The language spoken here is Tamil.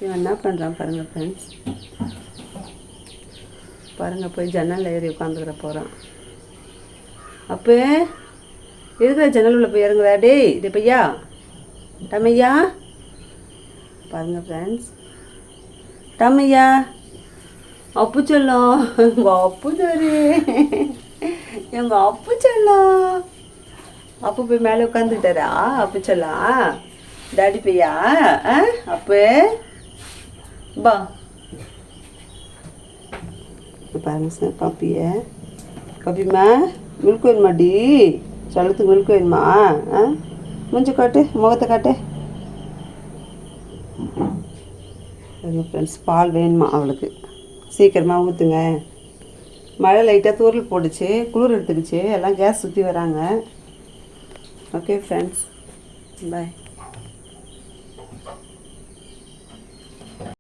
இவன் என்ன பண்ணுறான் பாருங்கள் ஃப்ரெண்ட்ஸ். பாருங்கள், போய் ஜன்னலில் ஏறி உட்காந்துக்கிற போகிறான். அப்போ இருக்கிற ஜன்னல் உள்ள போய் இறங்குறா. டேய் இது பையா டமையா. பாருங்கள் ஃப்ரெண்ட்ஸ், டமையா அப்பு சொல்லும். எங்கள் அப்பு சரி, எங்கள் அப்பு சொல்லும். அப்பு போய் மேலே உட்காந்துக்கிட்டாரா அப்பு சொல்லலாம். டாடி பையா அப்பு பா. பாருங்க சார், பப்பிம்மா மில்க் வேணுமாடி? சொல்லத்துக்கு மில்க் வேணுமா? மூஞ்சி காட்டு, முகத்தை காட்டு. ஃப்ரெண்ட்ஸ், பால் வேணுமா அவளுக்கு? சீக்கிரமாக ஊற்றுங்க. மழை லைட்டாக தூரல் போட்டுச்சு, குளிர் எடுத்துக்கிச்சு, எல்லாம் கேஸ் சுற்றி வராங்க. ஓகே ஃப்ரெண்ட்ஸ், பாய்.